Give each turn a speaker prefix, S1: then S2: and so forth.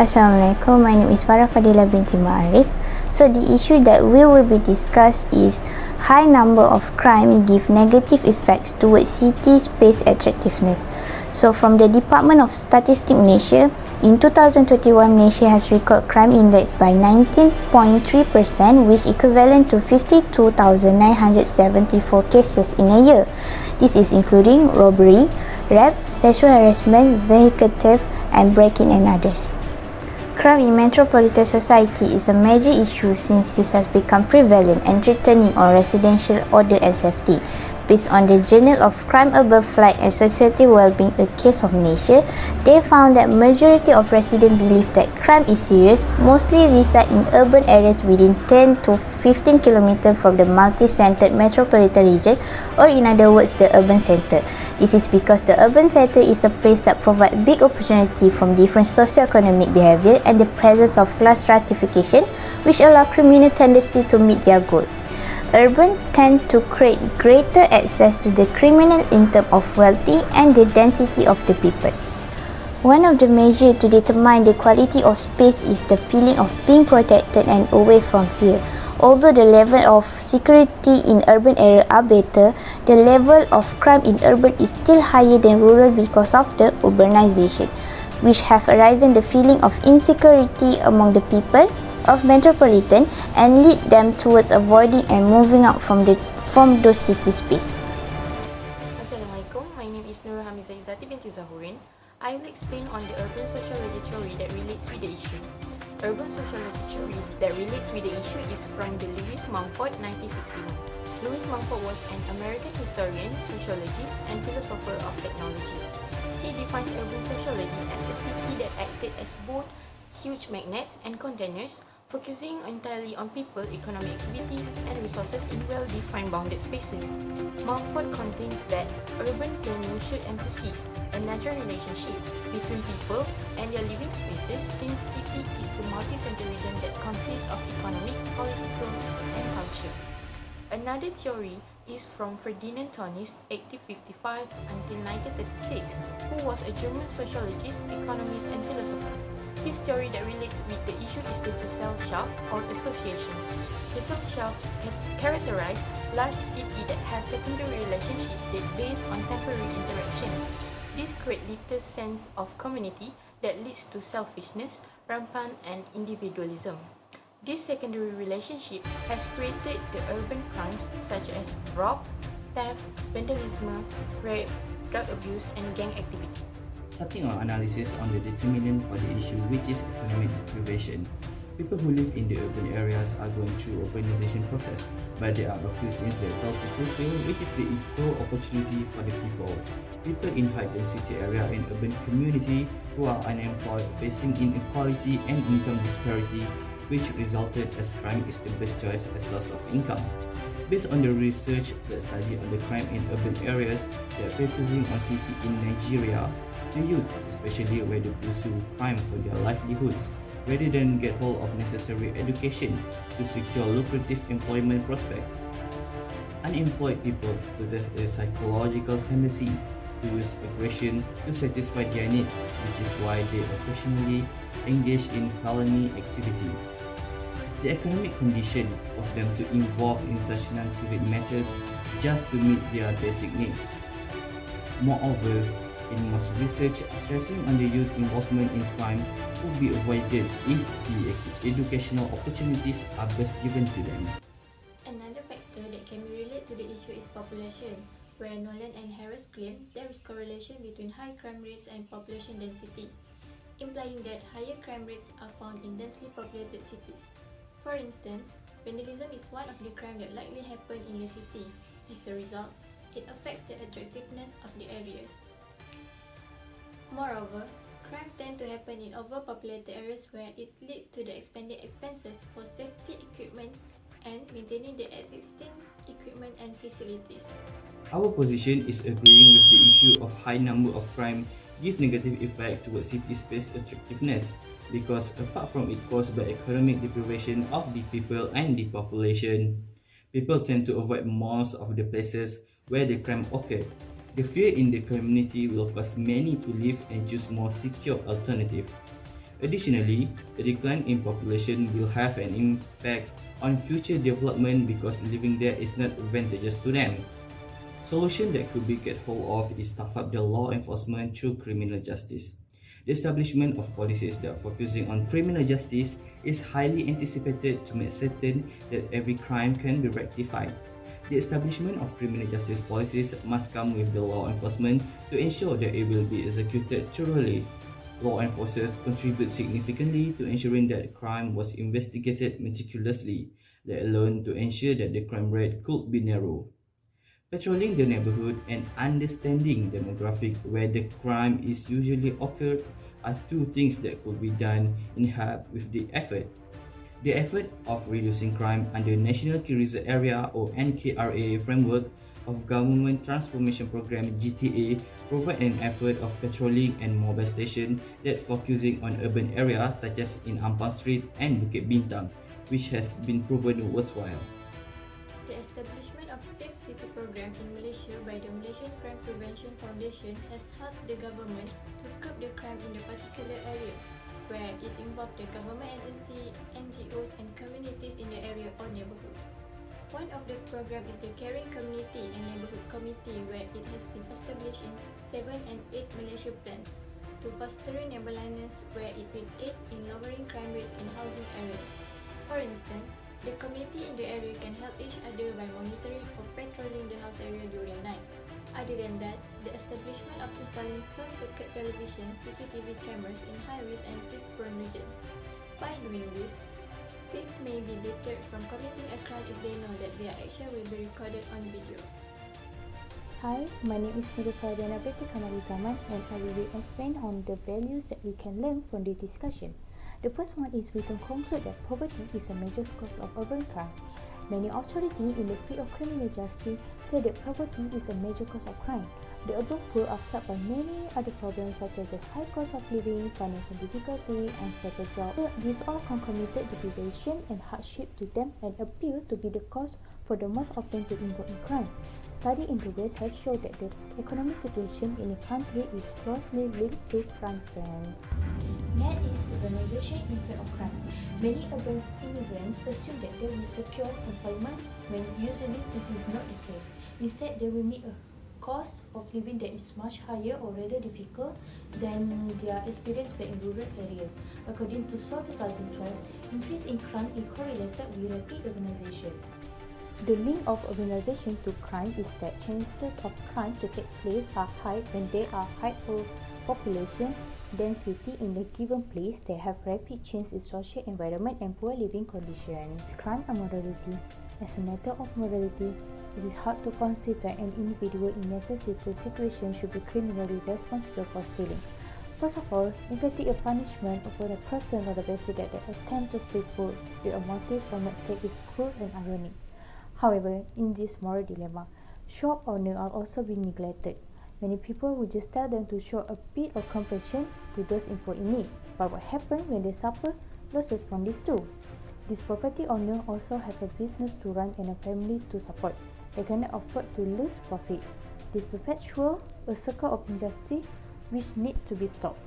S1: Assalamualaikum, my name is Farah Fadila binti Ma'arif. So the issue that we will be discussed is high number of crime give negative effects towards city space attractiveness. So from the Department of Statistics Malaysia, in 2021 Malaysia has recorded crime index by 19.3%, which equivalent to 52,974 cases in a year. This is including robbery, rape, sexual harassment, vehicle theft and break-in and others. Crime in metropolitan society is a major issue since this has become prevalent and threatening on residential order and safety. Based on the Journal of Crime Above Flight and Society Wellbeing, a case of Malaysia, they found that majority of residents believe that crime is serious, mostly reside in urban areas within 10 to 15 km from the multi-centered metropolitan region, or in other words, the urban centre. This is because the urban centre is a place that provides big opportunity from different socio-economic behaviour and the presence of class stratification, which allow criminal tendency to meet their goal. Urban tend to create greater access to the criminal in terms of wealthy and the density of the people. One of the measures to determine the quality of space is the feeling of being protected and away from fear. Although the level of security in urban areas are better, the level of crime in urban is still higher than rural because of the urbanization, which have arisen the feeling of insecurity among the people of metropolitan and lead them towards avoiding and moving out from those city space.
S2: Assalamualaikum, my name is Nur Hamizah Izzati binti Zahurin. I will explain on the urban sociology theory that relates with the issue. Urban sociology theories that relates with the issue is from the Lewis Mumford 1961. Lewis Mumford was an American historian, sociologist and philosopher of technology. He defines urban sociology as a city that acted as both huge magnets and containers, focusing entirely on people, economic activities, and resources in well-defined bounded spaces. Mumford contends that urban planning should emphasize a natural relationship between people and their living spaces, since city is the multi-center region that consists of economic, political, and culture. Another theory is from Ferdinand Tönnies, 1855 until 1936, who was a German sociologist, economist, and philosopher. His theory that relates with the issue is the Gesellschaft or association. Gesellschaft characterize large city that has secondary relationship that based on temporary interaction. This creates little sense of community that leads to selfishness, rampant and individualism. This secondary relationship has created the urban crimes such as rob, theft, vandalism, rape, drug abuse and gang activity.
S3: Starting our analysis on the determinant for the issue, which is economic deprivation. People who live in the urban areas are going through urbanization process, but there are a few things they fail to fulfill, which is the equal opportunity for the people. People in high density area and urban community who are unemployed, facing inequality and income disparity, which resulted as crime is the best choice as source of income. Based on the research that study on the crime in urban areas that focusing on city in Nigeria, the youth, especially where they pursue crime for their livelihoods, rather than get hold of necessary education to secure lucrative employment prospects. Unemployed people possess a psychological tendency to use aggression to satisfy their needs, which is why they occasionally engage in felony activity. The economic condition forces them to involve in such non-civic matters just to meet their basic needs. Moreover, in most research, stressing on the youth involvement in crime will be avoided if the educational opportunities are best given to them.
S2: Another factor that can be related to the issue is population, where Nolan and Harris claim there is correlation between high crime rates and population density, implying that higher crime rates are found in densely populated cities. For instance, vandalism is one of the crimes that likely happen in the city. As a result, it affects the attractiveness of the areas. Moreover, crime tend to happen in overpopulated areas where it leads to the expanded expenses for safety equipment and maintaining the existing equipment and facilities.
S3: Our position is agreeing with the issue of high number of crime give negative effect towards city space attractiveness, because apart from it caused by economic deprivation of the people and the population, people tend to avoid most of the places where the crime occurred. The fear in the community will cause many to leave and choose more secure alternative. Additionally, the decline in population will have an impact on future development because living there is not advantageous to them. Solution that could be get hold of is tough up the law enforcement through criminal justice. The establishment of policies that are focusing on criminal justice is highly anticipated to make certain that every crime can be rectified. The establishment of criminal justice policies must come with the law enforcement to ensure that it will be executed thoroughly. Law enforcers contribute significantly to ensuring that crime was investigated meticulously, let alone to ensure that the crime rate could be narrow. Patrolling the neighborhood and understanding demographic where the crime is usually occurred are two things that could be done in half with the effort. The effort of reducing crime under National Key Reserve Area or NKRA framework of Government Transformation Program GTA provide an effort of patrolling and mobile station that focusing on urban areas such as in Ampang Street and Bukit Bintang, which has been proven worthwhile.
S2: The establishment of Safe City program in Malaysia by the Malaysian Crime Prevention Foundation has helped the government to curb the crime in the particular area, where it involved the government agency, NGOs and communities in the area or neighborhood. One of the program is the Caring Community and Neighborhood Committee, where it has been established in 7 and 8 Malaysia plans to foster neighborliness, where it will aid in lowering crime rates in housing areas. For instance, the community in the area can help each other by monitoring or patrolling the house area during night. Other than that, the establishment of installing closed-circuit television (CCTV) cameras in high-risk and thief-prone regions. By doing this, thieves may be deterred from committing a crime if they know that their action will be recorded on video.
S1: Hi, my name is Nilufar Dianapati Kamalizaman and I will explain on the values that we can learn from this discussion. The first one is we can conclude that poverty is a major cause of urban crime. Many authorities in the field of criminal justice say that poverty is a major cause of crime. The urban poor are plagued by many other problems such as the high cost of living, financial difficulty, and stable job. These all concomitant deprivation and hardship to them and appear to be the cause for the most often to involve in crime. Studies in the West have shown that the economic situation in a country is closely linked to crime trends.
S4: Next is urbanization in field of crime. Many urban immigrants assume that they will secure employment when usually this is not the case. Instead, they will meet a cost of living that is much higher or rather difficult than their experience back in rural area. According to SOR 2012, increase in crime is correlated with rapid urbanization.
S1: The link of urbanization to crime is that chances of crime to take place are high when there are high population density in a given place that have rapid change in social environment and poor living conditions. Crime and morality. As a matter of morality, it is hard to conceive that an individual in necessitated situation should be criminally responsible for stealing. First of all, inflicting a punishment upon a person or the resident that attempt to steal food with a motive for mistake is cruel and ironic. However, in this moral dilemma, shop owners are also being neglected. Many people would just tell them to show a bit of compassion to those in poor in need. But what happens when they suffer losses from this too? These property owners also have a business to run and a family to support. They cannot afford to lose profit. This perpetuates a circle of injustice which needs to be stopped.